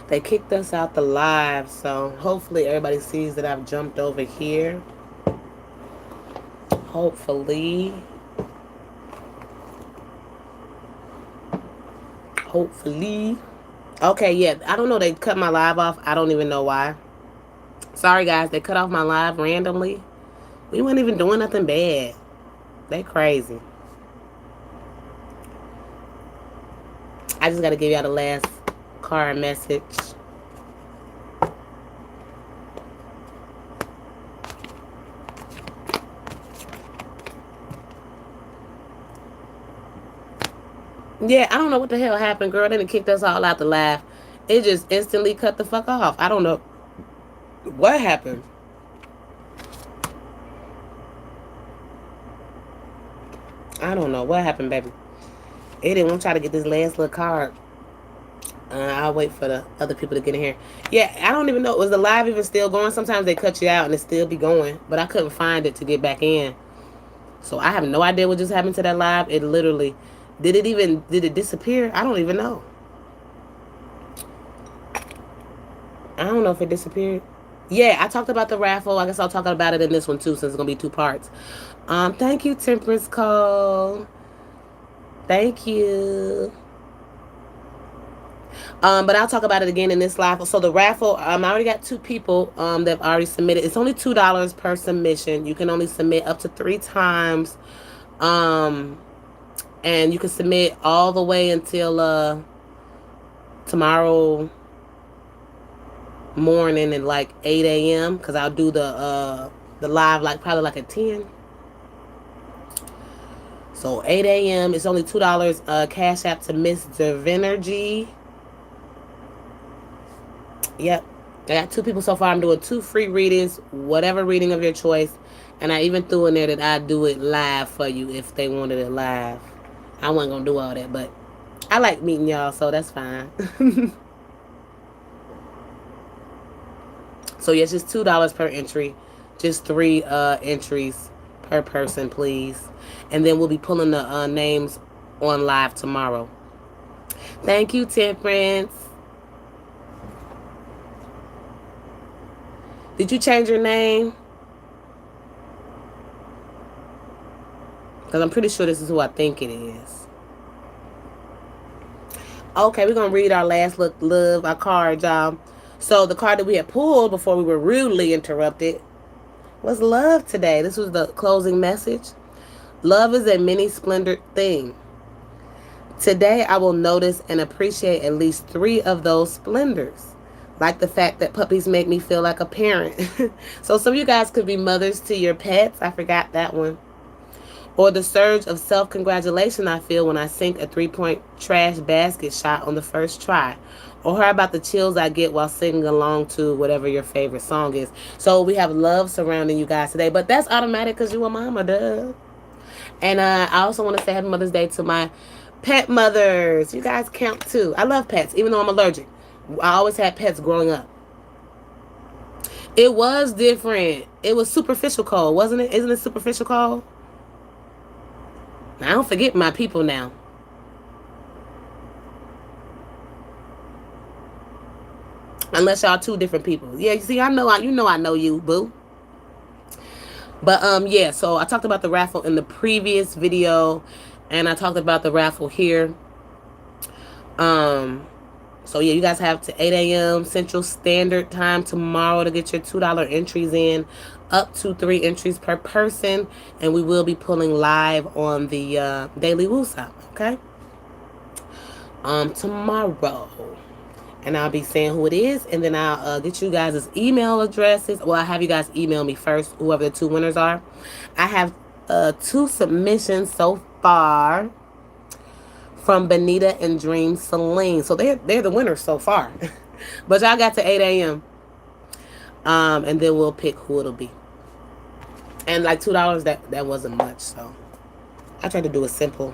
They kicked us out the live, so hopefully everybody sees that I've jumped over here. Hopefully. Hopefully. Okay, yeah. I don't know. They cut my live off. I don't even know why. Sorry, guys. They cut off my live randomly. We weren't even doing nothing bad. They crazy. I just got to give y'all the last card message. Yeah, I don't know what the hell happened, girl. They done kicked us all out the live. It just instantly cut the fuck off. I don't know what happened. I don't know what happened, baby. It didn't want to try to get this last little card. I'll wait for the other people to get in here. Yeah, I don't even know. Was the live even still going? Sometimes they cut you out and it still be going. But I couldn't find it to get back in. So I have no idea what just happened to that live. It literally... Did it disappear? I don't even know. I don't know if it disappeared. Yeah, I talked about the raffle. I guess I'll talk about it in this one too, since it's going to be 2 parts. Thank you, Temperance Cole. Thank you. But I'll talk about it again in this live. So the raffle, I already got 2 people that already submitted. It's only $2 per submission. You can only submit up to 3 times. And you can submit all the way until tomorrow morning at like 8 a.m. because I'll do the live probably at 10. So 8 a.m. It's only $2. Cash app to Ms.Divinergy. Yep. I got 2 people so far. I'm doing 2 free readings, whatever reading of your choice. And I even threw in there that I do it live for you if they wanted it live. I wasn't going to do all that, but I like meeting y'all, so that's fine. So, yes, just $2 per entry. Just 3 entries per person, please. And then we'll be pulling the names on live tomorrow. Thank you, Temperance. Did you change your name? Because I'm pretty sure this is who I think it is. Okay, we're going to read our last love, our card, y'all. So the card that we had pulled before we were rudely interrupted was love today. This was the closing message. Love is a many splendored thing. Today I will notice and appreciate at least 3 of those splendors. Like the fact that puppies make me feel like a parent. So some of you guys could be mothers to your pets. I forgot that one. Or the surge of self-congratulation I feel when I sink a 3-point trash basket shot on the first try. Or how about the chills I get while singing along to whatever your favorite song is. So we have love surrounding you guys today. But that's automatic because you a mama, duh. And I also want to say Happy Mother's Day to my pet mothers. You guys count too. I love pets, even though I'm allergic. I always had pets growing up. It was different. It was superficial cold, wasn't it? Isn't it superficial cold? I don't forget my people now. Unless y'all 2 different people. Yeah, you see, I know you, boo. But yeah, so I talked about the raffle in the previous video, and I talked about the raffle here. So yeah, you guys have to 8 a.m. Central Standard Time tomorrow to get your $2 entries in, up to 3 entries per person, and we will be pulling live on the Daily Woosah, okay? Tomorrow. And I'll be saying who it is, and then I'll get you guys' email addresses. Well, I'll have you guys email me first, whoever the 2 winners are. I have 2 submissions so far from Benita and Dream Celine. So they're the winners so far. But y'all got to 8 a.m. And then we'll pick who it'll be. And like $2, that wasn't much, so I tried to do it simple.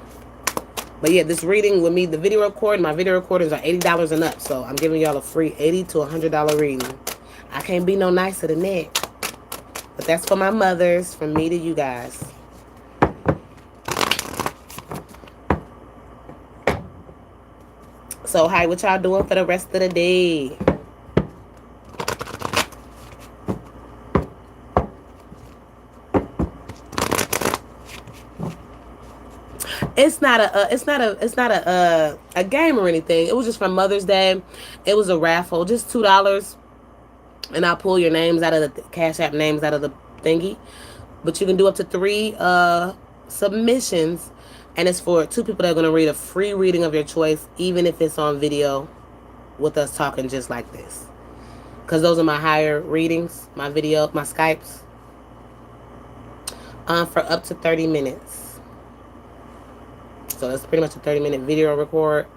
But yeah, this reading with me, the video recording, my video recordings are $80 and up. So I'm giving y'all a free $80 to $100 reading. I can't be no nicer than that. But that's for my mothers, from me to you guys. So, hi, what y'all doing for the rest of the day? It's not a game or anything. It was just for Mother's Day. It was a raffle, just $2, and I'll pull your names out of the Cash App names out of the thingy. But you can do up to three submissions, and it's for two people that are going to read a free reading of your choice, even if it's on video with us talking just like this. Because those are my higher readings, my video, my Skypes, for up to 30 minutes. So that's pretty much a 30-minute video record.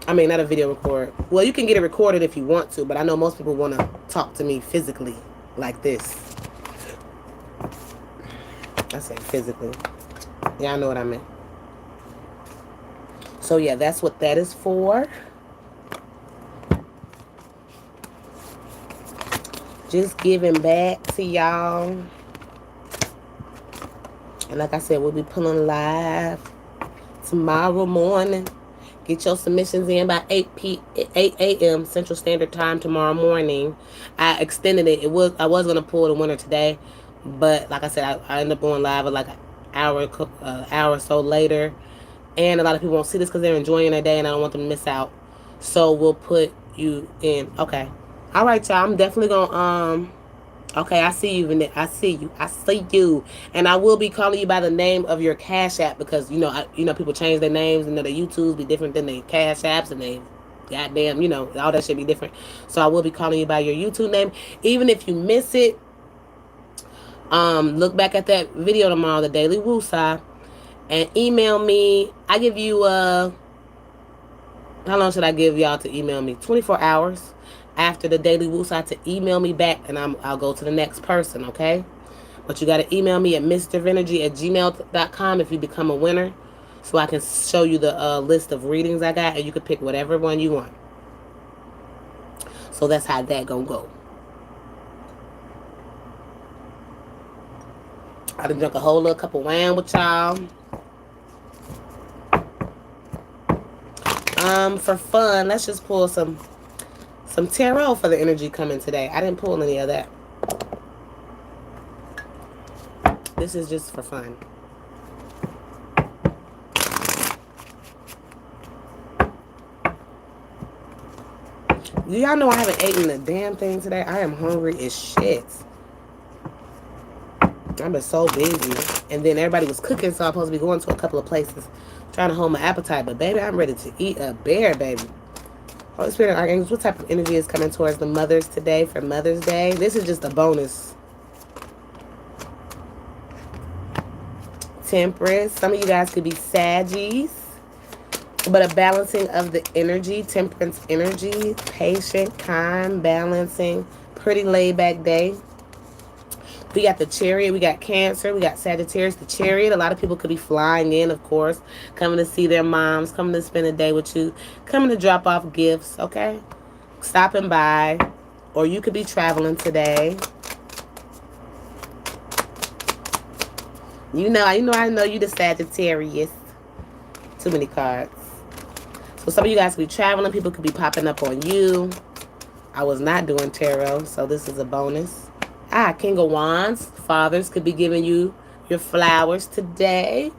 I mean, not a video record. Well, you can get it recorded if you want to, but I know most people want to talk to me physically like this. I say physically. Yeah, I know what I meant. So, yeah, that's what that is for. Just giving back to y'all. And like I said, we'll be pulling live tomorrow morning. Get your submissions in by 8 a.m. Central Standard Time tomorrow morning. I extended it. I was gonna pull the winner today, but like I said, I ended up going live at like an hour or so later. And a lot of people won't see this because they're enjoying their day, and I don't want them to miss out. So we'll put you in. Okay. All right, y'all. I'm definitely gonna Okay, I see you, Vanette. I see you. I see you, and I will be calling you by the name of your Cash App because people change their names and their YouTubes be different than their Cash Apps and they, goddamn, all that should be different. So I will be calling you by your YouTube name, even if you miss it. Look back at that video tomorrow, the Daily Woosah, and email me. I give you how long should I give y'all to email me? 24 hours after the Daily Woosah to email me back, and I'll go to the next person, okay? But you got to email me at Ms.Divinergy at gmail.com if you become a winner, so I can show you the list of readings I got, and you can pick whatever one you want. So that's how that gonna go. I done drunk a whole little cup of wine with y'all. For fun, let's just pull some tarot for the energy coming today. I didn't pull any of that. This is just for fun. Do y'all know I haven't eaten a damn thing today? I am hungry as shit. I've been so busy. And then everybody was cooking, so I'm supposed to be going to a couple of places. Trying to hold my appetite. But baby, I'm ready to eat a bear, baby. Holy Spirit and Archangels, what type of energy is coming towards the mothers today for Mother's Day? This is just a bonus. Temperance. Some of you guys could be Saggies. But a balancing of the energy. Temperance energy. Patient, kind, balancing. Pretty laid back day. We got the Chariot. We got Cancer. We got Sagittarius. The Chariot. A lot of people could be flying in, of course. Coming to see their moms. Coming to spend a day with you. Coming to drop off gifts. Okay? Stopping by. Or you could be traveling today. I know you the Sagittarius. Too many cards. So some of you guys could be traveling. People could be popping up on you. I was not doing tarot, so this is a bonus. King of Wands. Fathers could be giving you your flowers today.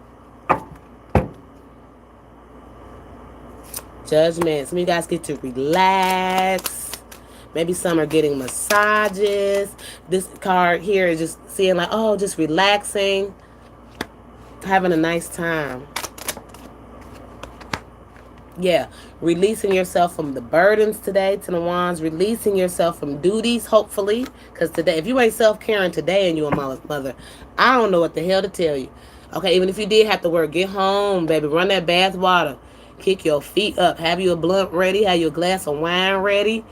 Judgment. Some of you guys get to relax. Maybe some are getting massages. This card here is just seeing like, just relaxing. Having a nice time. Yeah, releasing yourself from the burdens today, to the Wands. Releasing yourself from duties, hopefully. Because today, if you ain't self-caring today and you're a mother, I don't know what the hell to tell you. Okay, even if you did have to work, get home, baby. Run that bath water. Kick your feet up. Have you a blunt ready. Have you a glass of wine ready.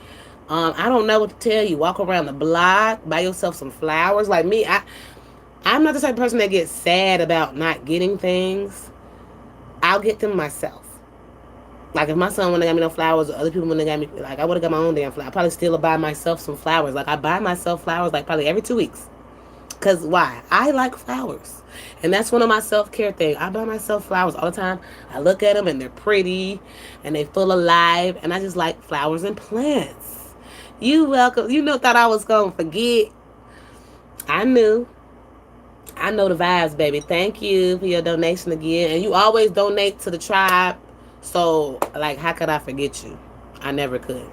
I don't know what to tell you. Walk around the block. Buy yourself some flowers. Like me, I'm not the type of person that gets sad about not getting things. I'll get them myself. Like, if my son wouldn't have got me no flowers, or other people wouldn't have got me, like, I would have got my own damn flowers. I probably still buy myself some flowers. Like, I buy myself flowers, like, probably every 2 weeks. Because why? I like flowers. And that's one of my self-care things. I buy myself flowers all the time. I look at them and they're pretty and they feel alive. And I just like flowers and plants. You welcome. You know, thought I was going to forget. I knew. I know the vibes, baby. Thank you for your donation again. And you always donate to the tribe. So, like, how could I forget you? I never could.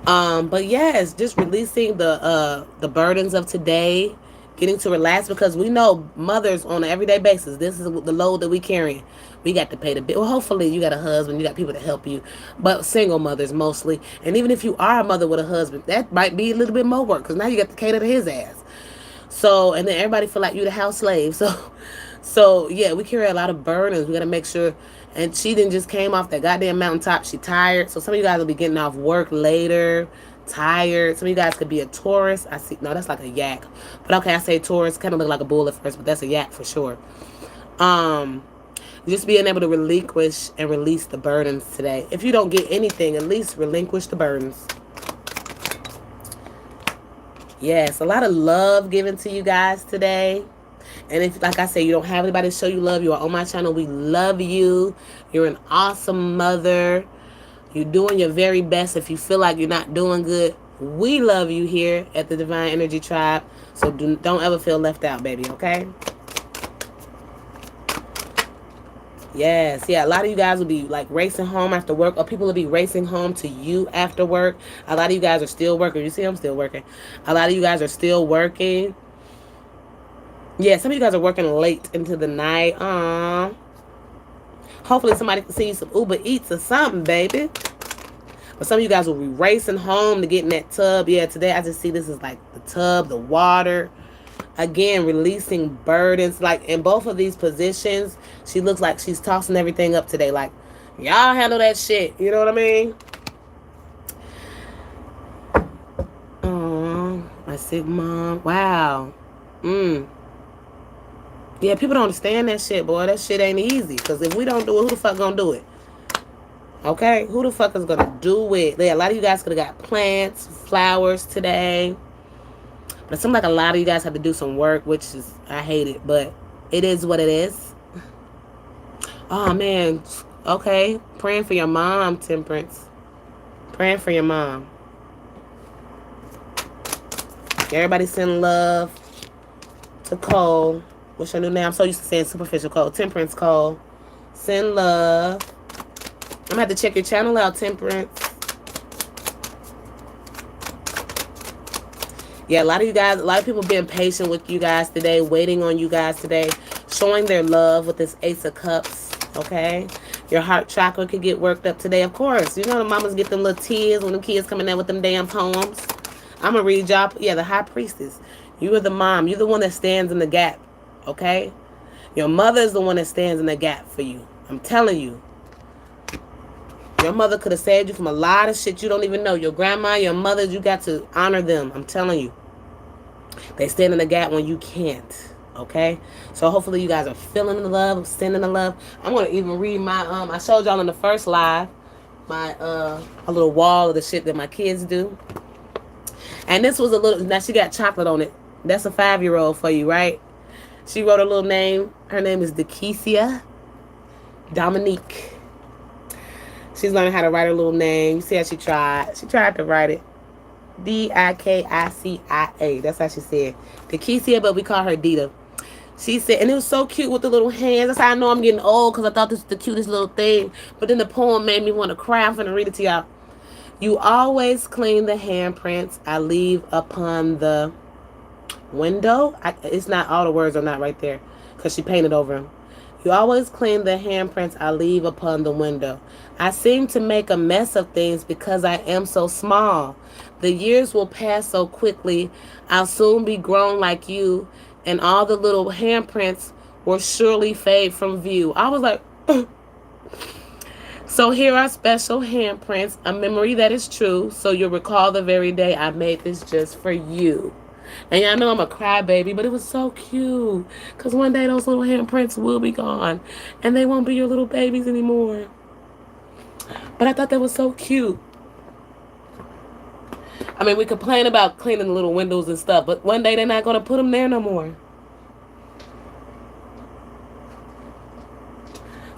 But yes, just releasing the burdens of today, getting to relax because we know mothers on an everyday basis. This is the load that we carrying. We got to pay the bill. Well, hopefully you got a husband, you got people to help you, but single mothers mostly. And even if you are a mother with a husband, that might be a little bit more work because now you got to cater to his ass. So, and then everybody feel like you the house slave. So yeah, we carry a lot of burdens. We gotta make sure. And she didn't just came off that goddamn mountaintop. She tired. So some of you guys will be getting off work later, tired. Some of you guys could be a Taurus. I see. No, that's like a yak. But okay, I say Taurus. Kind of look like a bull at first, but that's a yak for sure. Um, just being able to relinquish and release the burdens today. If you don't get anything, at least relinquish the burdens. Yes, a lot of love given to you guys today. And if, like I said, you don't have anybody to show you love, you are on my channel. We love you. You're an awesome mother. You're doing your very best. If you feel like you're not doing good, we love you here at the Divine Energy Tribe. So don't ever feel left out, baby, okay? Yes, yeah. A lot of you guys will be like racing home after work, or people will be racing home to you after work. A lot of you guys are still working. You see, I'm still working. A lot of you guys are still working. Yeah, some of you guys are working late into the night. Hopefully somebody can see you some Uber Eats or something, baby. But some of you guys will be racing home to get in that tub. Yeah, today I just see this is like the tub, the water. Again, releasing burdens. Like in both of these positions, she looks like she's tossing everything up today. Like, y'all handle that shit. You know what I mean? My sick mom. Wow. Yeah, people don't understand that shit, boy. That shit ain't easy. Because if we don't do it, who the fuck gonna do it? Okay? Who the fuck is gonna do it? Yeah, a lot of you guys could have got plants, flowers today. But it seems like a lot of you guys have to do some work, which is, I hate it. But it is what it is. Oh, man. Okay. Praying for your mom, Temperance. Praying for your mom. Everybody send love to Cole. What's your new name? I'm so used to saying Superficial Cole. Temperance Cole. Send love. I'm going to have to check your channel out, Temperance. Yeah, a lot of you guys, a lot of people being patient with you guys today, waiting on you guys today, showing their love with this Ace of Cups, okay? Your heart chakra could get worked up today, of course. You know the mamas get them little tears when the kids coming in with them damn poems. I'm going to read y'all. Yeah, the High Priestess. You are the mom. You're the one that stands in the gap, okay? Your mother is the one that stands in the gap for you. I'm telling you. Your mother could have saved you from a lot of shit you don't even know. Your grandma, your mother, you got to honor them. I'm telling you. They stand in the gap when you can't, okay? So hopefully you guys are feeling the love, sending the love. I'm going to even read my, I showed y'all in the first live, my, a little wall of the shit that my kids do. And this was a little, now she got chocolate on it. That's a 5-year-old for you, right? She wrote a little name. Her name is Dikecia Dominique. She's learning how to write her little name. You see how she tried. She tried to write it. Dikecia. That's how she said. Dikecia, but we call her Dita. She said, and it was so cute with the little hands. That's how I know I'm getting old, because I thought this was the cutest little thing. But then the poem made me want to cry. I'm going to read it to y'all. You always clean the handprints I leave upon the window. It's not, all the words are not right there, because she painted over them. You always clean the handprints I leave upon the window. I seem to make a mess of things because I am so small. The years will pass so quickly. I'll soon be grown like you, and all the little handprints will surely fade from view. I was like, so here are special handprints, a memory that is true, so you'll recall the very day I made this just for you. And y'all know I'm a crybaby, but it was so cute. Because one day those little handprints will be gone. And they won't be your little babies anymore. But I thought that was so cute. I mean, we complain about cleaning the little windows and stuff, but one day they're not going to put them there no more.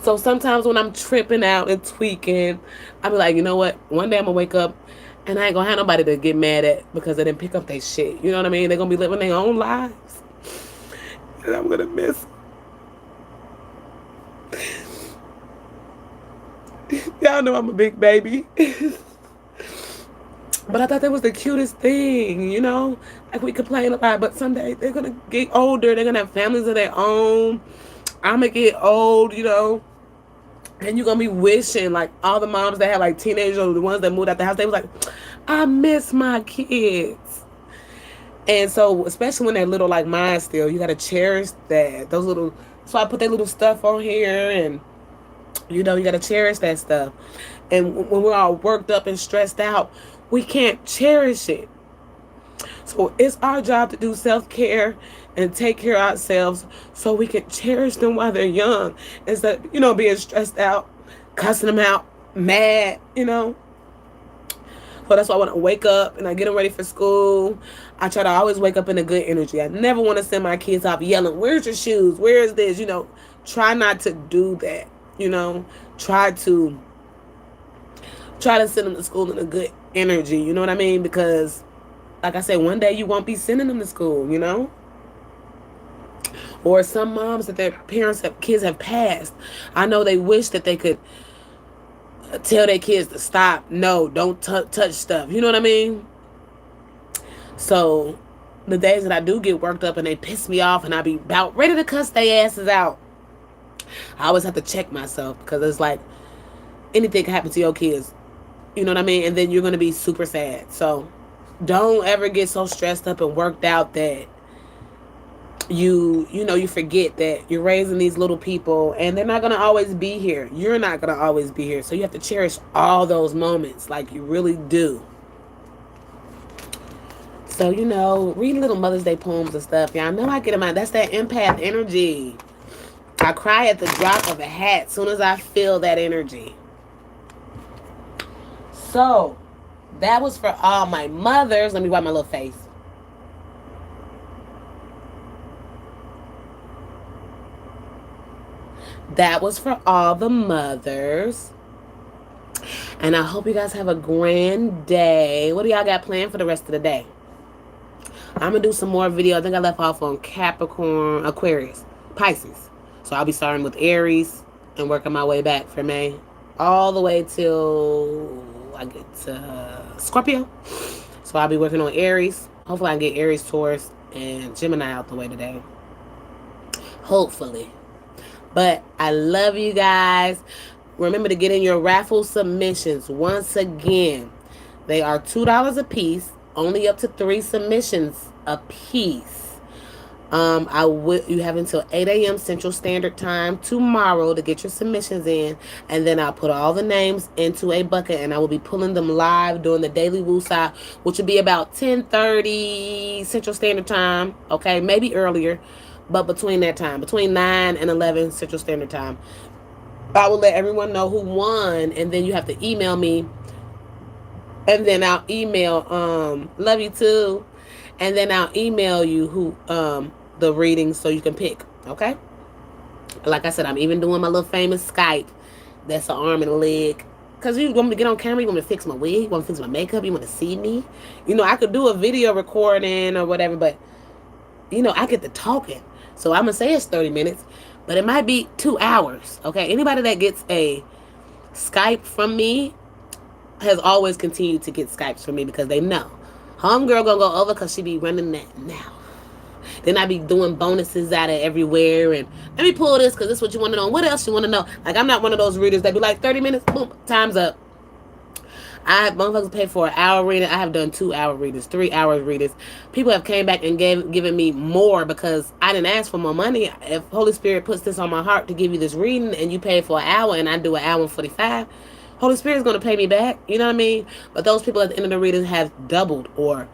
So sometimes when I'm tripping out and tweaking, I be like, you know what? One day I'm gonna wake up and I ain't gonna have nobody to get mad at because they didn't pick up their shit. You know what I mean? They're gonna be living their own lives. And I'm gonna miss. Y'all know I'm a big baby. But I thought that was the cutest thing, you know? Like we complain about, but someday they're gonna get older, they're gonna have families of their own. I'm gonna get old, you know. And you're gonna be wishing, like all the moms that had like teenagers or the ones that moved out the house, they was like, I miss my kids. And so, especially when they're little like mine still, you gotta cherish that. Those little, so I put that little stuff on here, and you know, you gotta cherish that stuff. And when we're all worked up and stressed out, we can't cherish it. So it's our job to do self-care and take care of ourselves so we can cherish them while they're young instead of, you know, being stressed out, cussing them out, mad, you know. So that's why I want to wake up and I get them ready for school. I try to always wake up in a good energy. I never want to send my kids off yelling, where's your shoes? Where's this? You know, try not to do that, you know. Try to send them to school in a good energy, you know what I mean? Because like I said, one day you won't be sending them to school, you know? Or some moms that their kids have passed. I know they wish that they could tell their kids to stop. No, don't touch stuff. You know what I mean? So the days that I do get worked up and they piss me off and I be about ready to cuss their asses out, I always have to check myself because it's like anything can happen to your kids. You know what I mean? And then you're going to be super sad. So don't ever get so stressed up and worked out that you forget that you're raising these little people and they're not going to always be here. You're not going to always be here. So you have to cherish all those moments like you really do. So, you know, read little Mother's Day poems and stuff. Y'all know I get in my, that's that empath energy. I cry at the drop of a hat as soon as I feel that energy. So, that was for all my mothers. Let me wipe my little face. That was for all the mothers. And I hope you guys have a grand day. What do y'all got planned for the rest of the day? I'm going to do some more video. I think I left off on Capricorn, Aquarius, Pisces. So I'll be starting with Aries and working my way back for May. All the way till I get to Scorpio. So I'll be working on Aries. Hopefully I can get Aries, Taurus, and Gemini out the way today. Hopefully. But I love you guys. Remember to get in your raffle submissions. Once again, they are $2 a piece. Only up to 3 submissions a piece. You have until 8 a.m. Central Standard Time tomorrow to get your submissions in, and then I'll put all the names into a bucket, and I will be pulling them live during the Daily Woosah, which will be about 10:30 Central Standard Time. Okay, maybe earlier, but between that time, between 9 and 11 Central Standard Time, I will let everyone know who won, and then you have to email me, and then I'll email love you too, and then I'll email you who the readings so you can pick. Okay, like I said, I'm even doing my little famous Skype. That's an arm and a leg. Because you want me to get on camera, you want me to fix my wig, you want me to fix my makeup, you want to see me. You know, I could do a video recording or whatever, but you know, I get to talking. So I'm going to say it's 30 minutes, but it might be 2 hours. Okay, anybody that gets a Skype from me has always continued to get Skypes from me because they know homegirl gonna go over because she be running that now. Then I be doing bonuses out of everywhere, and let me pull this because this is what you want to know. What else you want to know? Like, I'm not one of those readers that be like 30 minutes, boom, time's up. I have motherfuckers pay for an hour reading. I have done 2-hour readers, 3-hour readers. People have came back and given me more because I didn't ask for more money. If Holy Spirit puts this on my heart to give you this reading and you pay for an hour and I do an hour and 45, Holy Spirit's going to pay me back. You know what I mean? But those people at the end of the reading have doubled or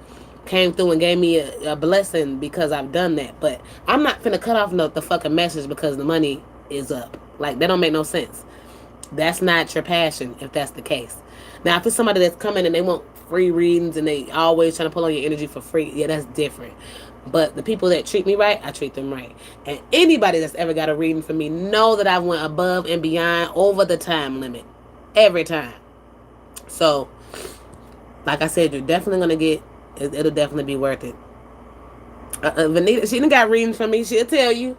came through and gave me a blessing because I've done that. But I'm not finna cut off the fucking message because the money is up. Like, that don't make no sense. That's not your passion if that's the case. Now, if it's somebody that's coming and they want free readings and they always trying to pull on your energy for free. Yeah, that's different. But the people that treat me right, I treat them right. And anybody that's ever got a reading from me know that I went above and beyond over the time limit. Every time. So, like I said, you're definitely going to get, it'll definitely be worth it. Vanita, she done got readings from me. She'll tell you.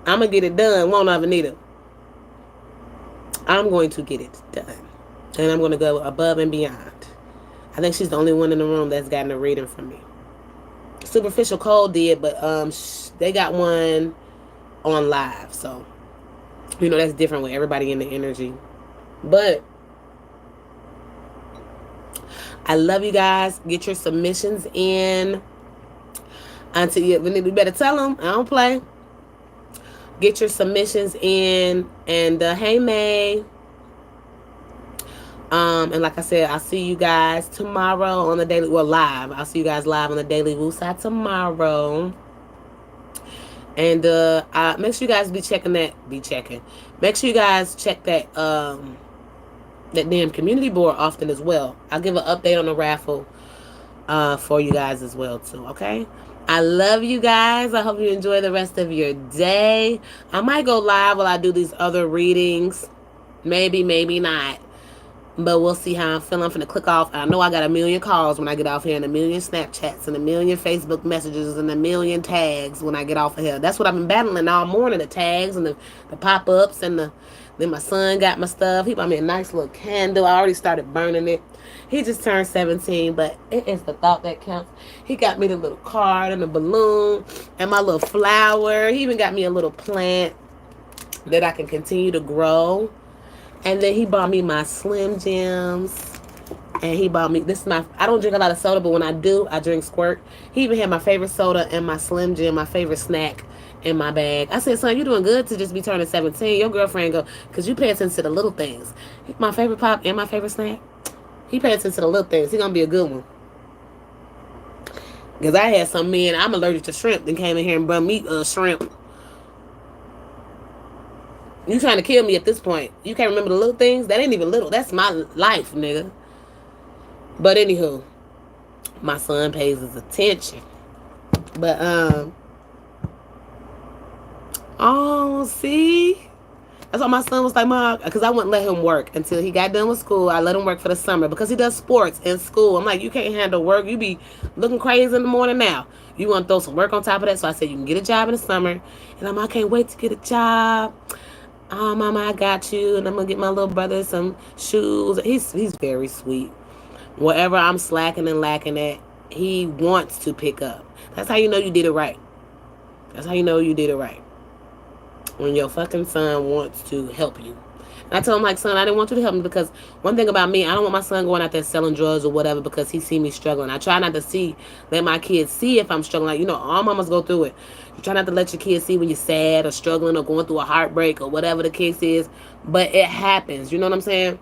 I'm going to get it done, won't I, Vanita? I'm going to get it done. And I'm going to go above and beyond. I think she's the only one in the room that's gotten a reading from me. Superficial Cold did, but they got one on live. So, that's different with everybody in the energy. But I love you guys. Get your submissions in. Until you better tell them. I don't play. Get your submissions in. And hey, May. And like I said, I'll see you guys tomorrow on the daily. Well, live. I'll see you guys live on the daily Woosah tomorrow. And make sure you guys be checking that. Make sure you guys check that that damn community board often as well. I'll give an update on the raffle for you guys as well too. Okay. I love you guys. I hope you enjoy the rest of your day. I might go live while I do these other readings. Maybe, maybe not. But we'll see how I'm feeling. I'm finna click off. I know I got a million calls when I get off here, and a million Snapchats, and a million Facebook messages, and a million tags when I get off of here. That's what I've been battling all morning, the tags and the pop-ups, and then my son got my stuff. He bought me a nice little candle. I already started burning it. He just turned 17, but it is the thought that counts. He got me the little card and the balloon and my little flower. He even got me a little plant that I can continue to grow. And then he bought me my Slim Jims. And he bought me, I don't drink a lot of soda, but when I do, I drink Squirt. He even had my favorite soda and my Slim Jim, my favorite snack, in my bag. I said, son, you're doing good to just be turning 17. Your girlfriend go, because you pay attention to the little things. My favorite pop and my favorite snack. He pay attention to the little things. He gonna be a good one. Because I had some men, I'm allergic to shrimp, then came in here and brought me shrimp. You trying to kill me at this point. You can't remember the little things? That ain't even little. That's my life, nigga. But anywho, my son pays his attention. But, oh, see? That's why my son was like, Mom, because I wouldn't let him work until he got done with school. I let him work for the summer because he does sports in school. I'm like, you can't handle work. You be looking crazy in the morning now. You want to throw some work on top of that? So I said, you can get a job in the summer. And I can't wait to get a job. Oh, Mama, I got you. And I'm going to get my little brother some shoes. He's very sweet. Whatever I'm slacking and lacking at, he wants to pick up. That's how you know you did it right. That's how you know you did it right. When your fucking son wants to help you. And I told him, like, son, I didn't want you to help me because one thing about me, I don't want my son going out there selling drugs or whatever because he see me struggling. I try not to let my kids see if I'm struggling. Like, all mamas go through it. You try not to let your kids see when you're sad or struggling or going through a heartbreak or whatever the case is. But it happens. You know what I'm saying?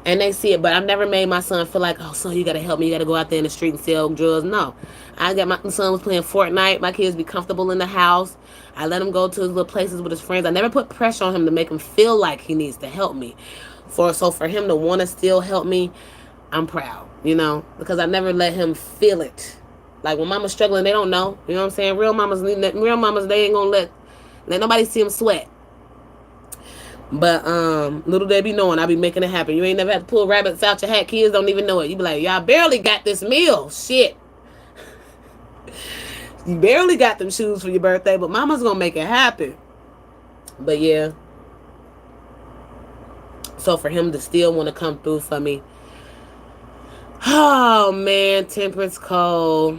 And they see it, but I've never made my son feel like, oh, son, you got to help me. You got to go out there in the street and sell drugs. No. My son was playing Fortnite. My kids be comfortable in the house. I let him go to his little places with his friends. I never put pressure on him to make him feel like he needs to help me. So for him to want to still help me, I'm proud, because I never let him feel it. Like when mama's struggling, they don't know. You know what I'm saying? Real mamas, they ain't going to let nobody see them sweat. But little they be knowing I be making it happen. You ain't never had to pull rabbits out your hat. Kids don't even know it. You be like, y'all barely got this meal. Shit. You barely got them shoes for your birthday, but mama's gonna make it happen. But yeah. So for him to still want to come through for me. Oh man, Temperance Cole.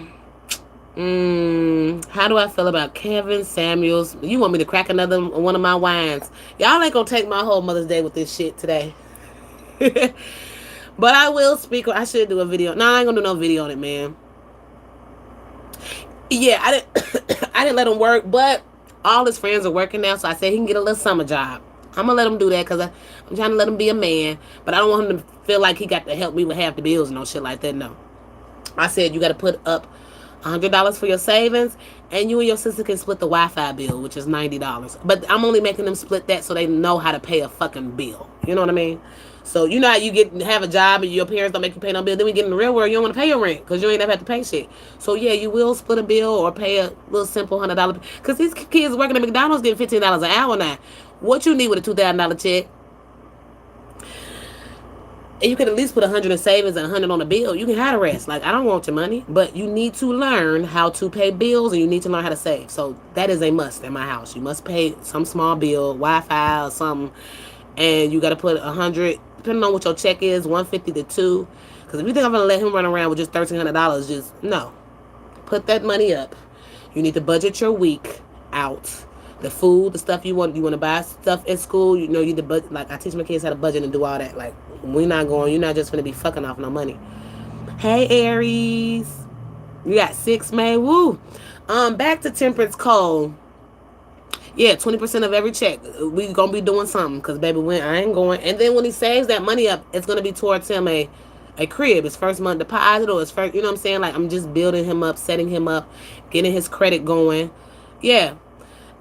How do I feel about Kevin Samuels? You want me to crack another one of my wines? Y'all ain't gonna take my whole Mother's Day with this shit today. But I will speak. I should do a video. No, I ain't gonna do no video on it, man. Yeah, I didn't let him work, but all his friends are working now, so I said he can get a little summer job. I'm gonna let him do that because I'm trying to let him be a man, but I don't want him to feel like he got to help me with half the bills and no shit like that. No, I said you got to put up $100 for your savings, and you and your sister can split the Wi-Fi bill, which is $90. But I'm only making them split that so they know how to pay a fucking bill. You know what I mean? So you know how you get have a job and your parents don't make you pay no bill. Then we get in the real world, you don't want to pay your rent because you ain't never had to pay shit. So yeah, you will split a bill or pay a little simple $100. Because these kids working at McDonald's getting $15 an hour now. What you need with a $2,000 check? And you can at least put 100 in savings and 100 on a bill. You can have the rest. Like, I don't want your money, but you need to learn how to pay bills and you need to learn how to save. So that is a must in my house. You must pay some small bill, Wi-Fi or something, and you got to put 100, depending on what your check is, 150 to two. Because if you think I'm gonna let him run around with just $1,300, just no. Put that money up. You need to budget your week out. The food, the stuff you want to buy stuff at school. You know, you need to budget. Like I teach my kids how to budget and do all that. Like we're not going. You're not just gonna be fucking off no money. Hey Aries, you got 6 May. Woo. Back to Temperance Cole. Yeah, 20% of every check. We gonna be doing something. Cause baby, when I ain't going. And then when he saves that money up, it's gonna be towards him a crib, his first month deposit or his first, you know what I'm saying? Like I'm just building him up, setting him up, getting his credit going. Yeah.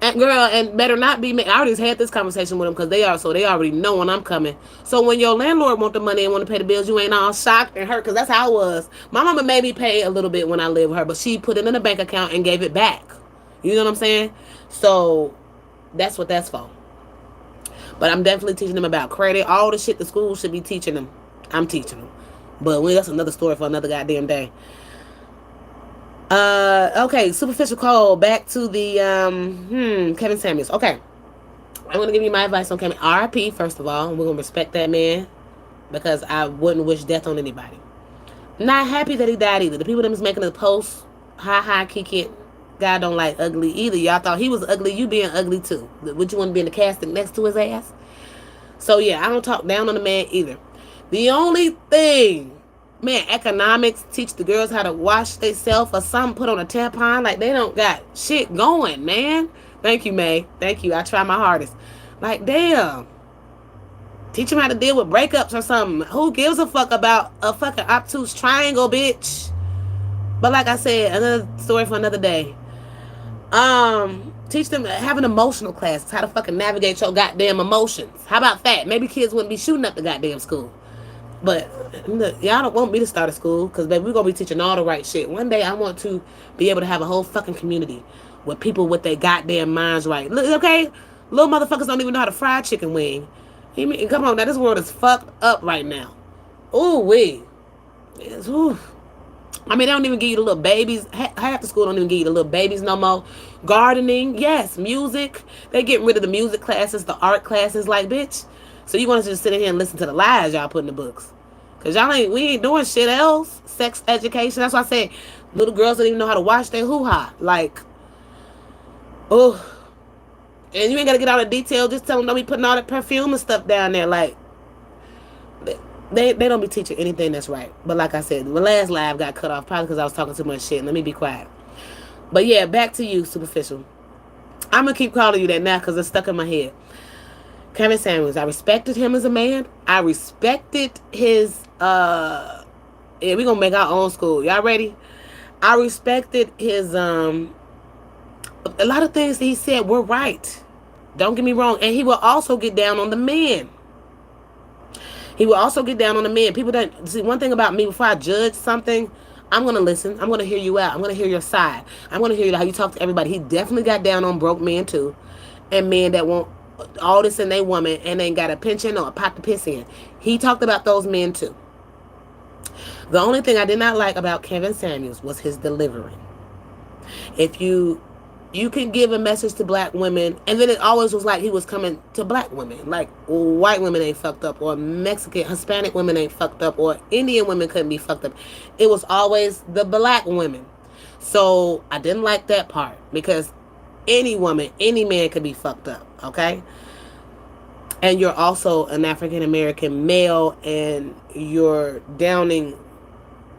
And girl, and better not be. I already had this conversation with them because they already know when I'm coming. So when your landlord want the money and want to pay the bills, you ain't all shocked and hurt because that's how I was. My mama made me pay a little bit when I lived with her, but she put it in a bank account and gave it back. You know what I'm saying? So that's what that's for. But I'm definitely teaching them about credit, all the shit the school should be teaching them. I'm teaching them. But that's another story for another goddamn day. Okay, superficial call. Back to the Kevin Samuels. Okay, I'm gonna give you my advice on Kevin. R.I.P. First of all, we're gonna respect that man because I wouldn't wish death on anybody. Not happy that he died either. The people that was making the post, hi Kiki, God don't like ugly either. Y'all thought he was ugly. You being ugly too. Would you want to be in the casting next to his ass? So yeah, I don't talk down on the man either. The only thing, man, economics teach the girls how to wash themselves or something, put on a tampon. Like they don't got shit going, man. Thank you, May. Thank you. I try my hardest. Like, damn. Teach them how to deal with breakups or something. Who gives a fuck about a fucking obtuse triangle, bitch? But like I said, another story for another day. Teach them have an emotional class, how to fucking navigate your goddamn emotions. How about that? Maybe kids wouldn't be shooting up the goddamn school. But look, y'all don't want me to start a school because baby, we're gonna be teaching all the right shit. One day I want to be able to have a whole fucking community with people with their goddamn minds right. Look, okay, little motherfuckers don't even know how to fry a chicken wing. Come on, now this world is fucked up right now. Ooh wee. Ooh. I mean, they don't even give you the little babies. Half the school don't even give you the little babies no more. Gardening, yes. Music. They getting rid of the music classes, the art classes. Like, bitch. So you want us to just sit in here and listen to the lies y'all put in the books? Because we ain't doing shit else. Sex education. That's why I said little girls don't even know how to wash their hoo-ha. Like, oh. And you ain't got to get out of detail. Just tell them don't be putting all that perfume and stuff down there. Like, they don't be teaching anything that's right. But like I said, the last live got cut off probably because I was talking too much shit. Let me be quiet. But yeah, back to you, superficial. I'm going to keep calling you that now because it's stuck in my head. Kevin Samuels, I respected him as a man. I respected his, yeah, we're going to make our own school. Y'all ready? I respected his, a lot of things that he said were right. Don't get me wrong. And he will also get down on the men. He will also get down on the men. People don't see one thing about me. Before I judge something, I'm gonna listen. I'm gonna hear you out. I'm gonna hear your side. I'm gonna hear how you talk to everybody. He definitely got down on broke men too, and men that want all this in their woman and ain't got a pension or a pot to piss in. He talked about those men too. The only thing I did not like about Kevin Samuels was his delivery. If you can give a message to black women, and then it always was like he was coming to black women. Like, white women ain't fucked up, or Mexican, Hispanic women ain't fucked up, or Indian women couldn't be fucked up. It was always the black women. So, I didn't like that part, because any woman, any man could be fucked up, okay? And you're also an African-American male, and you're downing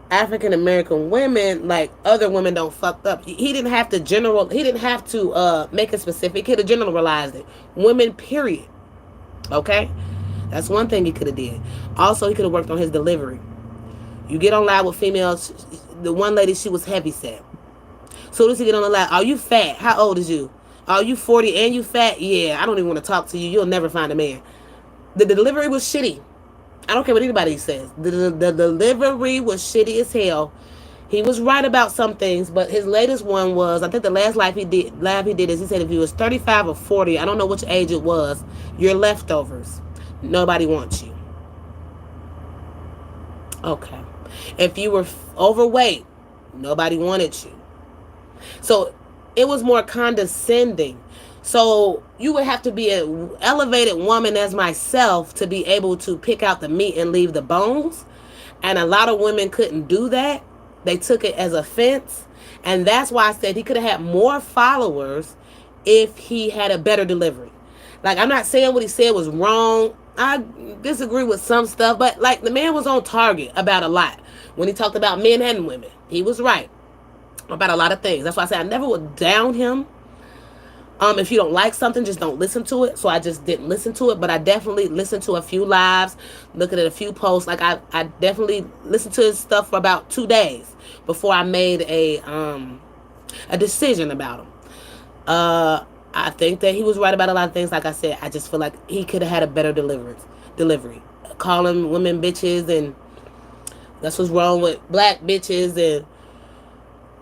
African American women like other women don't fucked up. He didn't have to make it specific. He could have generalized it. Women, period. Okay? That's one thing he could have did. Also, he could have worked on his delivery. You get on live with females. The one lady, she was heavy set. So does he get on the live? Are you fat? How old is you? Are you 40 and you fat? Yeah, I don't even want to talk to you. You'll never find a man. The delivery was shitty. I don't care what anybody says. The delivery was shitty as hell. He was right about some things, but his latest one was, I think the last live he did is he said if you was 35 or 40, I don't know which age it was, you're leftovers. Nobody wants you. Okay. If you were overweight, nobody wanted you. So it was more condescending. So you would have to be an elevated woman as myself to be able to pick out the meat and leave the bones. And a lot of women couldn't do that. They took it as offense. And that's why I said he could have had more followers if he had a better delivery. Like, I'm not saying what he said was wrong. I disagree with some stuff, but like the man was on target about a lot. When he talked about men and women, he was right about a lot of things. That's why I said I never would down him. If you don't like something, just don't listen to it. So I just didn't listen to it, but I definitely listened to a few lives, looking at a few posts. Like I definitely listened to his stuff for about 2 days before I made a decision about him. I think that he was right about a lot of things. Like I said, I just feel like he could have had a better delivery. Calling women bitches, and that's what's wrong with black bitches, and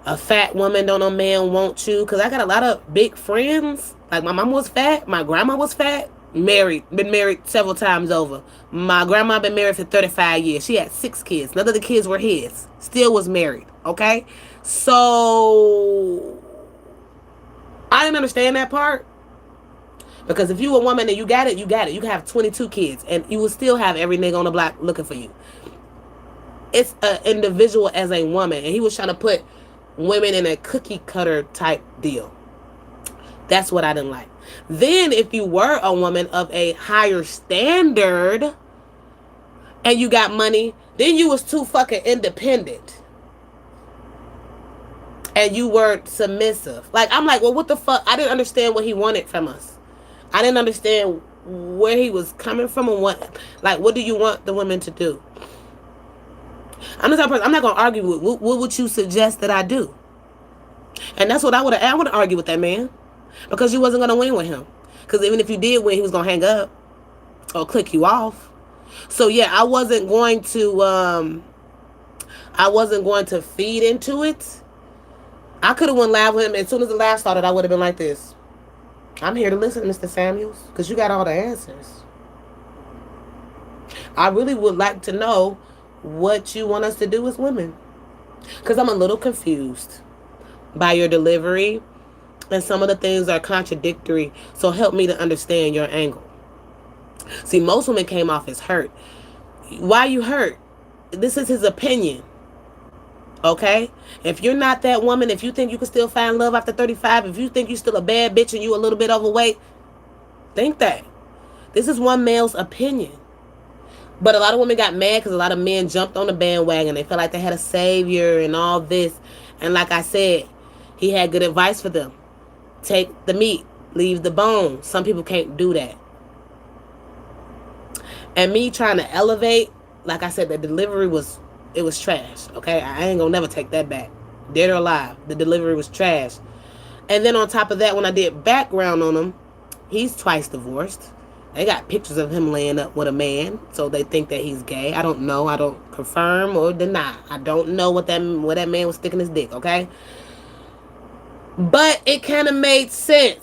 a fat woman don't no man want you. Because I got a lot of big friends. Like my mom was fat, my grandma was fat, been married several times over. My grandma been married for 35 years. She had 6 kids. None of the kids were his. Still was married. Okay? So I didn't understand that part. Because if you a woman and you got it, you got it. You can have 22 kids and you will still have every nigga on the block looking for you. It's an individual as a woman. And he was trying to put women in a cookie cutter type deal. That's what I didn't like. Then if you were a woman of a higher standard and you got money, then you was too fucking independent. And you weren't submissive. Like, I'm like, well, what the fuck? I didn't understand what he wanted from us. I didn't understand where he was coming from and what do you want the women to do? I'm the type of person, I'm not going to argue with what would you suggest that I do? And that's what I would have argued with that man. Because you wasn't going to win with him. Because even if you did win, he was going to hang up or click you off. So yeah, I wasn't going to feed into it. I could have went live with him. As soon as the live started, I would have been like this. I'm here to listen, Mr. Samuels, because you got all the answers. I really would like to know what you want us to do as women. Because I'm a little confused by your delivery. And some of the things are contradictory. So help me to understand your angle. See, most women came off as hurt. Why you hurt? This is his opinion. Okay? If you're not that woman, if you think you can still find love after 35, if you think you're still a bad bitch and you a little bit overweight, think that. This is one male's opinion. But a lot of women got mad because a lot of men jumped on the bandwagon. They felt like they had a savior and all this. And like I said, he had good advice for them. Take the meat, leave the bone. Some people can't do that. And me trying to elevate, like I said, the delivery was trash. Okay, I ain't gonna never take that back. Dead or alive, the delivery was trash. And then on top of that, when I did background on him, he's twice divorced. They got pictures of him laying up with a man, so they think that he's gay. I don't know. I don't confirm or deny. I don't know where that man was sticking his dick. Okay. But it kind of made sense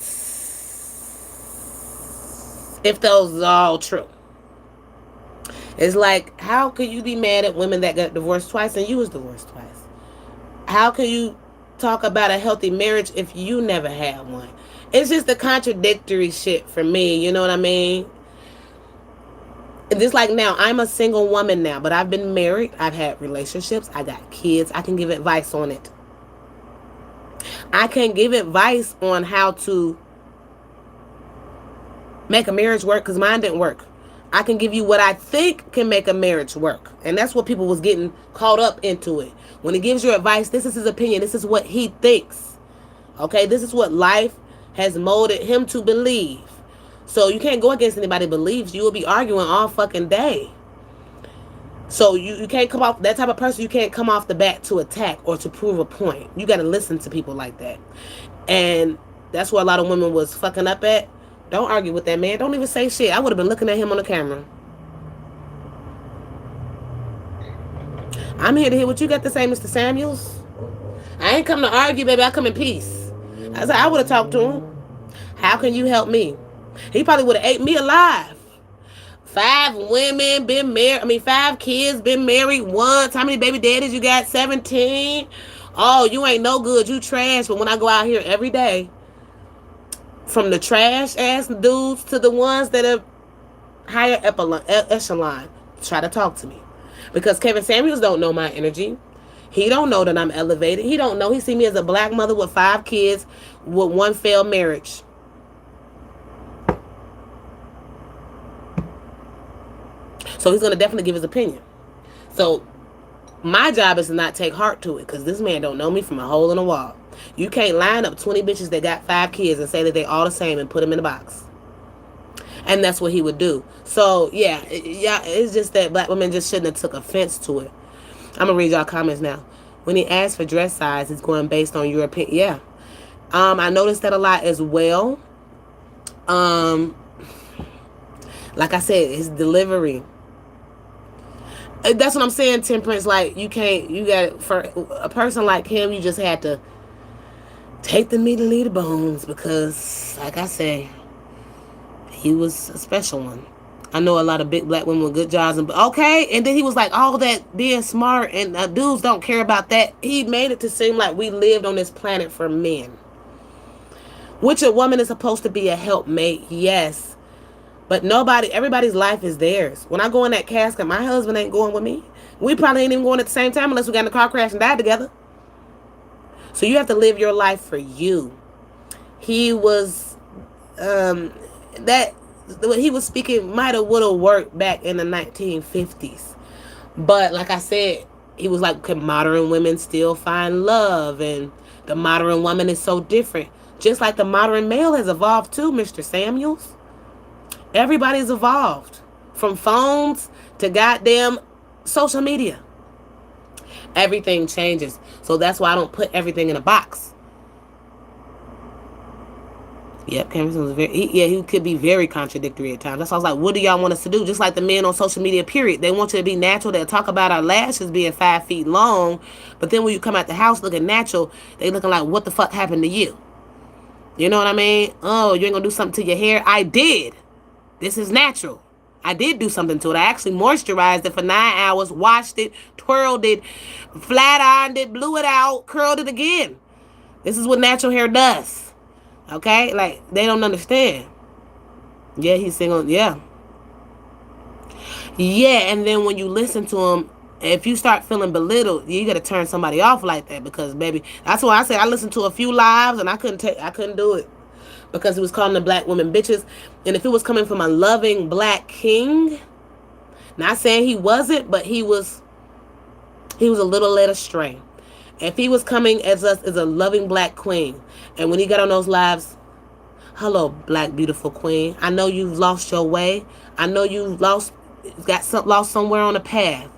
if those are all true. It's like, how could you be mad at women that got divorced twice and you was divorced twice? How can you talk about a healthy marriage if you never had one? It's just the contradictory shit for me, you know what I mean? Just like now, I'm a single woman now, but I've been married, I've had relationships, I got kids, I can give advice on it. I can give advice on how to make a marriage work because mine didn't work. I can give you what I think can make a marriage work. And that's what people was getting caught up into it. When he gives you advice, this is his opinion. This is what he thinks. Okay, this is what life has molded him to believe. So you can't go against anybody's beliefs. You will be arguing all fucking day. So you can't come off, that type of person, you can't come off the bat to attack or to prove a point. You got to listen to people like that. And that's where a lot of women was fucking up at. Don't argue with that man. Don't even say shit. I would have been looking at him on the camera. I'm here to hear what you got to say, Mr. Samuels. I ain't come to argue, baby. I come in peace. I said I would have talked to him. How can you help me? He probably would have ate me alive. 5 women, been married. I mean, 5 kids, been married once. How many baby daddies you got? 17. Oh, you ain't no good. You trash. But when I go out here every day, from the trash ass dudes to the ones that are higher echelon, try to talk to me. Because Kevin Samuels don't know my energy. He don't know that I'm elevated. He don't know. He see me as a black mother with 5 kids with 1 failed marriage. So he's going to definitely give his opinion. So my job is to not take heart to it, because this man don't know me from a hole in a wall. You can't line up 20 bitches that got 5 kids and say that they all the same and put them in a box. And that's what he would do. So yeah, it's just that black women just shouldn't have took offense to it. I'm gonna read y'all comments now. When he asks for dress size, it's going based on your opinion. Yeah, I noticed that a lot as well. Um, like I said, his delivery. That's what I'm saying, Temperance. Like, you can't, you got, for a person like him, you just had to take the meat and leave the bones, because, like I say, he was a special one. I know a lot of big black women with good jobs, and okay, and then he was like, all that being smart, and dudes don't care about that. He made it to seem like we lived on this planet for men. Which a woman is supposed to be a helpmate, yes. But everybody's life is theirs. When I go in that casket, my husband ain't going with me. We probably ain't even going at the same time unless we got in a car crash and died together. So you have to live your life for you. He was, that, what he was speaking might have would have worked back in the 1950s. But like I said, he was like, can modern women still find love? And the modern woman is so different. Just like the modern male has evolved too, Mr. Samuels. Everybody's evolved. From phones to goddamn social media. Everything changes. So that's why I don't put everything in a box. Yep, Cameron was he could be very contradictory at times. That's why I was like, what do y'all want us to do? Just like the men on social media, period. They want you to be natural. They'll talk about our lashes being 5 feet long. But then when you come out the house looking natural, they looking like, what the fuck happened to you? You know what I mean? Oh, you ain't gonna do something to your hair? I did. This is natural. I did do something to it. I actually moisturized it for 9 hours, washed it, twirled it, flat ironed it, blew it out, curled it again. This is what natural hair does. Okay? Like, they don't understand. Yeah, he's single. Yeah. Yeah, and then when you listen to him, if you start feeling belittled, you got to turn somebody off like that, because, baby, that's why I said I listened to a few lives and I couldn't do it. Because he was calling the black women bitches. And if it was coming from a loving black king, not saying he wasn't, but he was a little led astray. If he was coming as us as a loving black queen, and when he got on those lives, hello, black beautiful queen, I know you've lost your way. I know you've lost somewhere on the path.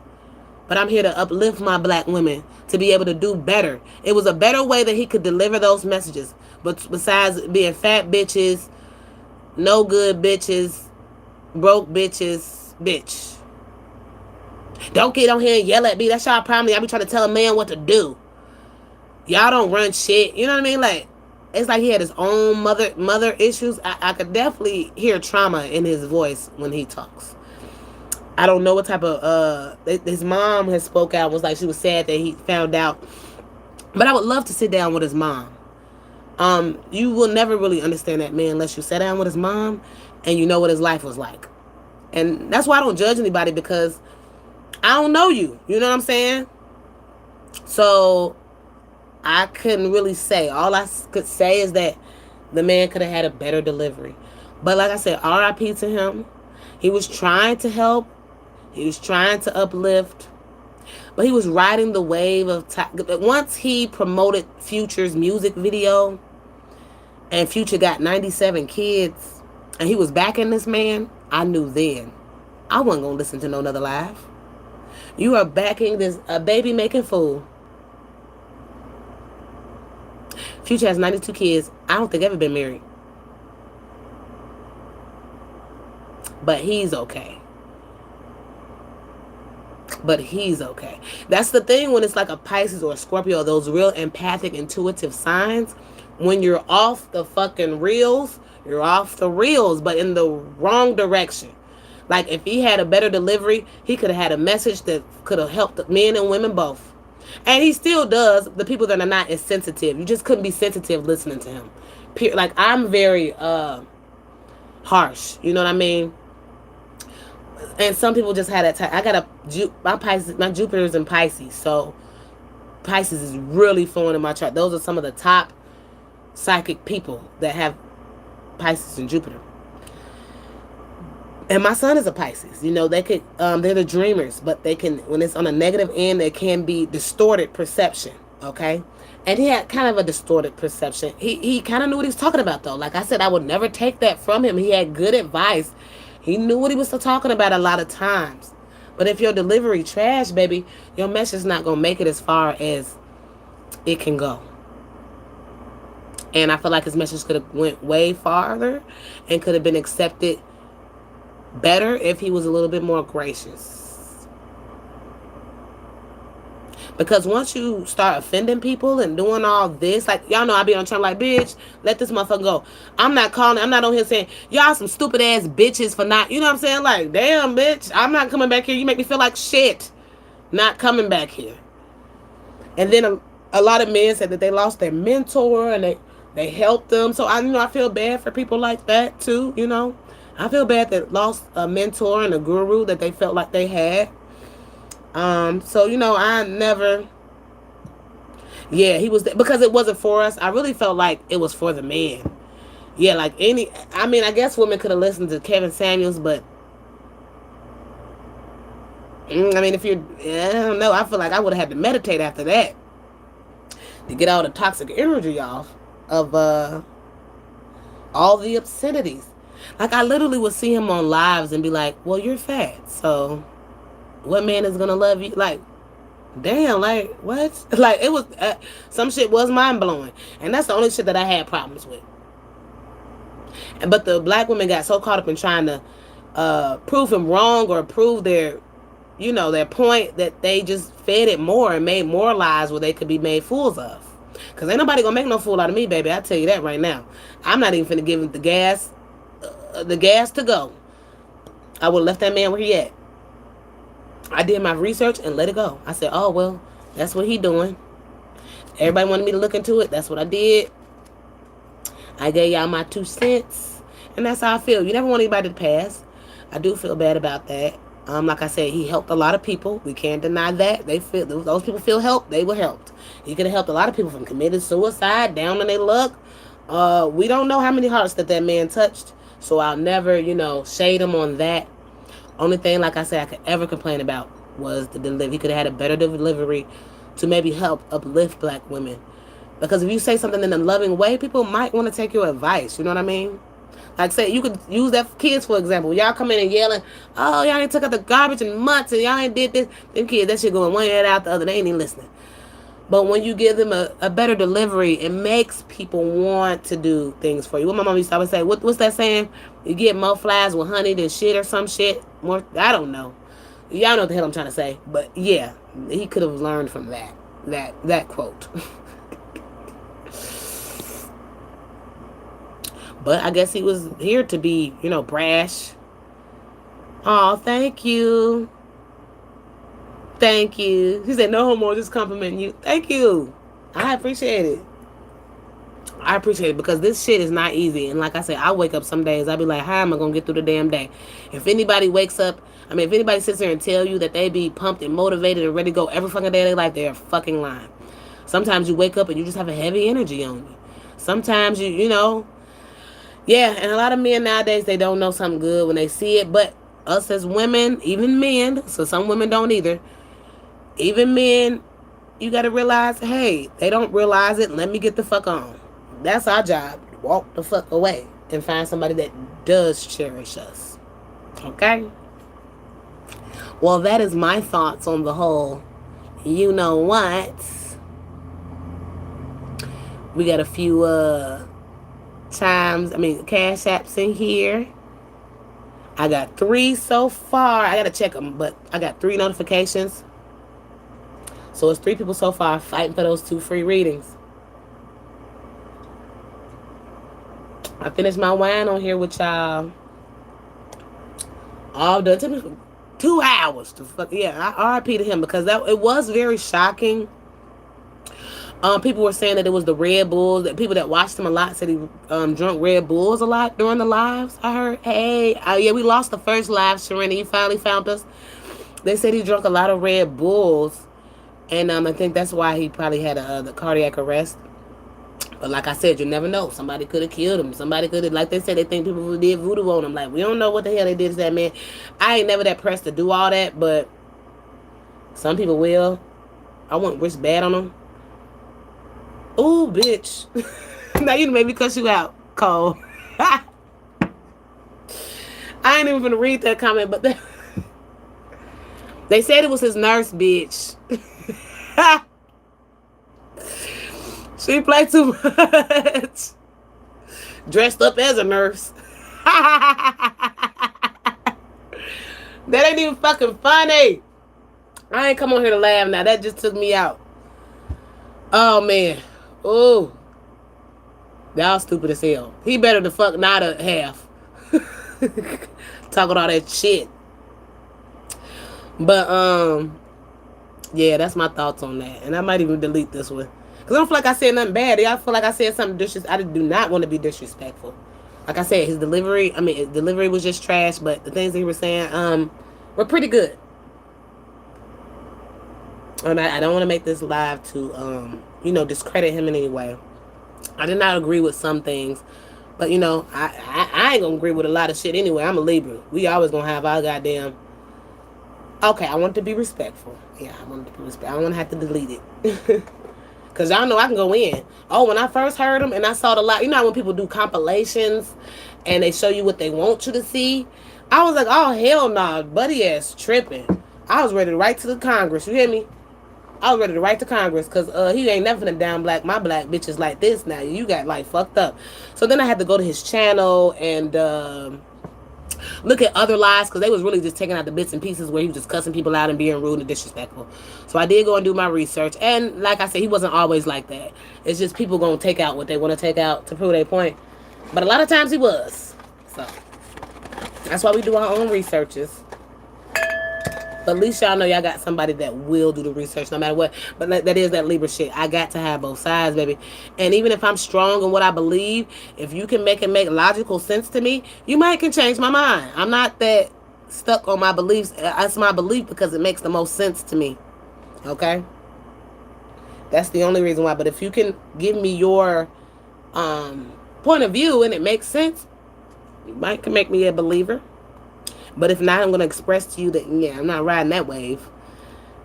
But I'm here to uplift my black women to be able to do better. It was a better way that he could deliver those messages. But besides being fat bitches, no good bitches, broke bitches, bitch. Don't get on here and yell at me. That's y'all problem. Y'all be trying to tell a man what to do. Y'all don't run shit. You know what I mean? Like, it's like he had his own mother issues. I could definitely hear trauma in his voice when he talks. I don't know what type of, his mom has spoke out, was like, she was sad that he found out. But I would love to sit down with his mom. You will never really understand that man unless you sat down with his mom and you know what his life was like. And that's why I don't judge anybody, because I don't know you. You know what I'm saying? So I couldn't really say. All I could say is that the man could have had a better delivery. But like I said, R.I.P. to him. He was trying to help. He was trying to uplift. But he was riding the wave of once he promoted Future's music video, and Future got 97 kids, and he was backing this man, I knew then I wasn't going to listen to no another live. You are backing this a baby making fool. Future has 92 kids. I don't think ever been married. but he's okay. But he's okay. That's the thing when it's like a Pisces or a Scorpio, those real empathic, intuitive signs. When you're off the fucking reels, you're off the reels, but in the wrong direction. Like if he had a better delivery, he could have had a message that could have helped men and women both. And he still does. The people that are not as sensitive, you just couldn't be sensitive listening to him. Like I'm very harsh. You know what I mean? And some people just had that type. I got my Pisces, my Jupiter's in Pisces, so Pisces is really flowing in my chart. Those are some of the top psychic people that have Pisces and Jupiter. And my son is a Pisces. You know, they could they're the dreamers, but they can, when it's on a negative end, there can be distorted perception. Okay. And he had kind of a distorted perception. He kind of knew what he was talking about though. Like I said, I would never take that from him. He had good advice. He knew what he was talking about a lot of times. But if your delivery trash, baby, your message is not gonna make it as far as it can go. And I feel like his message could have went way farther and could have been accepted better if he was a little bit more gracious. Because once you start offending people and doing all this, like y'all know I be on Trump like, bitch, let this motherfucker go. I'm not calling, I'm not on here saying y'all some stupid ass bitches for not, you know what I'm saying? Like, damn, bitch, I'm not coming back here. You make me feel like shit. Not coming back here. And then a lot of men said that they lost their mentor and they helped them. So I feel bad for people like that too. I feel bad that lost a mentor and a guru that they felt like they had. So I never. Yeah, he was because it wasn't for us. I really felt like it was for the man. Yeah, like I guess women could have listened to Kevin Samuels, but if you're, I don't know. I feel like I would have had to meditate after that to get all the toxic energy off of all the obscenities. Like I literally would see him on lives and be like, "Well, you're fat, so what man is gonna love you?" Like, damn, like what? Like it was some shit was mind blowing, and that's the only shit that I had problems with. But the black women got so caught up in trying to prove him wrong or prove their point that they just fed it more and made more lies where they could be made fools of. Cause ain't nobody gonna make no fool out of me, baby. I tell you that right now. I'm not even finna give him the gas to go. I would have left that man where he at. I did my research and let it go. I said, oh well, that's what he doing. Everybody wanted me to look into it. That's what I did. I gave y'all my 2 cents, and that's how I feel. You never want anybody to pass. I do feel bad about that. Like I said, he helped a lot of people. We can't deny that. Those people feel helped. They were helped. He could have helped a lot of people from committed suicide, down on their luck. We don't know how many hearts that man touched, so I'll never, shade him on that. Only thing, like I said, I could ever complain about was the delivery. He could have had a better delivery to maybe help uplift black women. Because if you say something in a loving way, people might want to take your advice. You know what I mean? Like, say, you could use that kids, for example. Y'all come in and yelling, oh, y'all ain't took out the garbage in months and y'all ain't did this. Them kids, that shit going one head out the other. They ain't even listening. But when you give them a better delivery, it makes people want to do things for you. What my mom used to always say, what's that saying? You get more flies with honey than shit or some shit. More, I don't know. Y'all know what the hell I'm trying to say. But yeah, he could have learned from that quote. But I guess he was here to be, brash. Oh, thank you. Thank you. He said, no homo, just complimenting you. Thank you. I appreciate it. I appreciate it because this shit is not easy. And like I said, I wake up some days, I be like, how am I going to get through the damn day? If anybody wakes up, if anybody sits there and tell you that they be pumped and motivated and ready to go every fucking day of their life, they're fucking lying. Sometimes you wake up and you just have a heavy energy on you. Sometimes yeah, and a lot of men nowadays, they don't know something good when they see it. But us as women, even men, so some women don't either. Even men, you got to realize, hey, they don't realize it. Let me get the fuck on. That's our job. Walk the fuck away and find somebody that does cherish us. Okay? Well, that is my thoughts on the whole. You know what? We got a few cash apps in here. I got 3 so far. I gotta check them, but I got 3 notifications. So it's 3 people so far fighting for those 2 free readings. I finished my wine on here with y'all. All done. It took me 2 hours to fuck. Yeah, I RIP to him because that it was very shocking. People were saying that it was the Red Bulls. That people that watched him a lot said he drunk Red Bulls a lot during the lives. I heard, hey, yeah, we lost the first live. Sharina, you finally found us. They said he drunk a lot of Red Bulls, and I think that's why he probably had the cardiac arrest. But like I said, you never know. Somebody could have killed him. Somebody could have, like they said, they think people who did voodoo on him. Like, we don't know what the hell they did to that man. I ain't never that pressed to do all that, but some people will. I wouldn't wish bad on them. Ooh, bitch. Now you made me cuss you out, Cole. I ain't even gonna read that comment, but they said it was his nurse, bitch. She played too much. Dressed up as a nurse. That ain't even fucking funny. I ain't come on here to laugh now. That just took me out. Oh, man. Oh. Y'all stupid as hell. He better to fuck Nada half. Talking all that shit. But, yeah, that's my thoughts on that. And I might even delete this one. Because I don't feel like I said nothing bad. I feel like I said something disrespectful. I do not want to be disrespectful. Like I said, his delivery was just trash, but the things that he was saying were pretty good. And I don't want to make this live to, discredit him in any way. I did not agree with some things. But, I ain't going to agree with a lot of shit anyway. I'm a Libra. We always going to have our goddamn... Okay, I want to be respectful. Yeah, I want to be respectful. I don't want to have to delete it. Because y'all know I can go in. Oh, when I first heard him and I saw the live... You know how when people do compilations and they show you what they want you to see? I was like, oh, hell nah. Buddy ass tripping. I was ready to write to the Congress. You hear me? I was ready to write to Congress because he ain't never finna down black my black bitches like this now. You got like fucked up. So then I had to go to his channel and look at other lives because they was really just taking out the bits and pieces where he was just cussing people out and being rude and disrespectful. So I did go and do my research. And like I said, he wasn't always like that. It's just people gonna take out what they want to take out to prove their point. But a lot of times he was. So that's why we do our own researches. But at least y'all know y'all got somebody that will do the research no matter what. But that is that Libra shit. I got to have both sides, baby. And even if I'm strong in what I believe, if you can make it make logical sense to me, you might can change my mind. I'm not that stuck on my beliefs. That's my belief because it makes the most sense to me. Okay? That's the only reason why. But if you can give me your point of view and it makes sense, you might can make me a believer. But if not, I'm going to express to you that, yeah, I'm not riding that wave.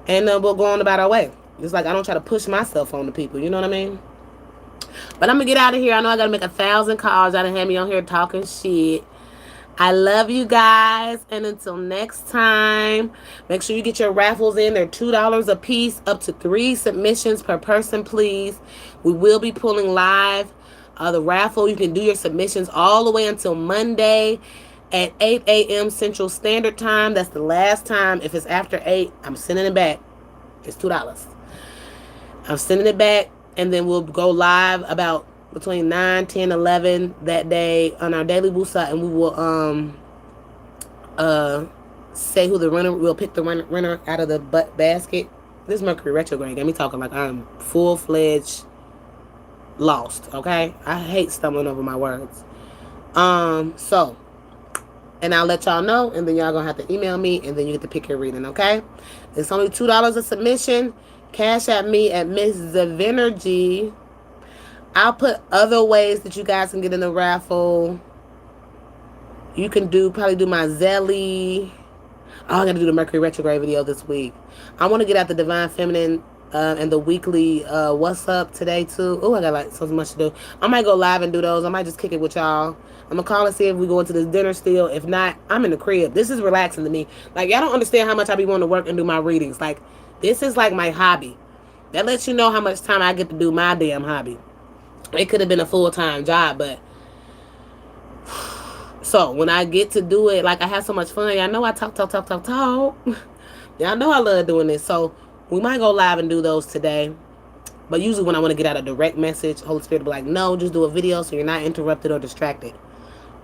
And we'll go on about our way. Just like I don't try to push myself on the people. You know what I mean? But I'm going to get out of here. I know I got to make 1,000 calls. Y'all done had me on here talking shit. I love you guys. And until next time, make sure you get your raffles in. They're $2 a piece, up to 3 submissions per person, please. We will be pulling live the raffle. You can do your submissions all the way until Monday at 8 a.m. Central Standard Time. That's the last time. If it's after 8, I'm sending it back. It's $2. I'm sending it back, and then we'll go live about between 9, 10, 11 that day on our daily Wusa, and we will say who the runner. We'll pick the runner out of the basket. This Mercury retrograde got me talking like I'm full-fledged lost. Okay, I hate stumbling over my words. So. And I'll let y'all know, and then y'all gonna have to email me, and then you get to pick your reading, okay? It's only $2 a submission. Cash at me at Ms.Divinergy. I'll put other ways that you guys can get in the raffle. You can probably do my Zelly. Oh, I gotta do the Mercury retrograde video this week. I want to get out the Divine Feminine and the weekly What's Up today too. Oh, I got like so much to do. I might go live and do those. I might just kick it with y'all. I'm gonna call and see if we go into this dinner still. If not, I'm in the crib. This is relaxing to me. Like, y'all don't understand how much I be wanting to work and do my readings. Like, this is like my hobby. That lets you know how much time I get to do my damn hobby. It could have been a full-time job, but So when I get to do it, like I have so much fun. Y'all know I talk. Y'all know I love doing this. So we might go live and do those today. But usually when I want to get out a direct message, Holy Spirit will be like, no, just do a video so you're not interrupted or distracted.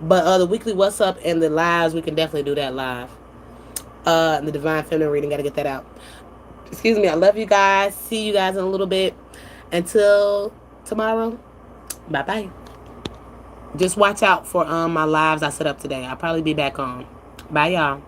But the weekly What's Up and the lives, we can definitely do that live. The Divine Feminine reading, got to get that out. Excuse me. I love you guys. See you guys in a little bit. Until tomorrow, bye-bye. Just watch out for my lives I set up today. I'll probably be back on. Bye, y'all.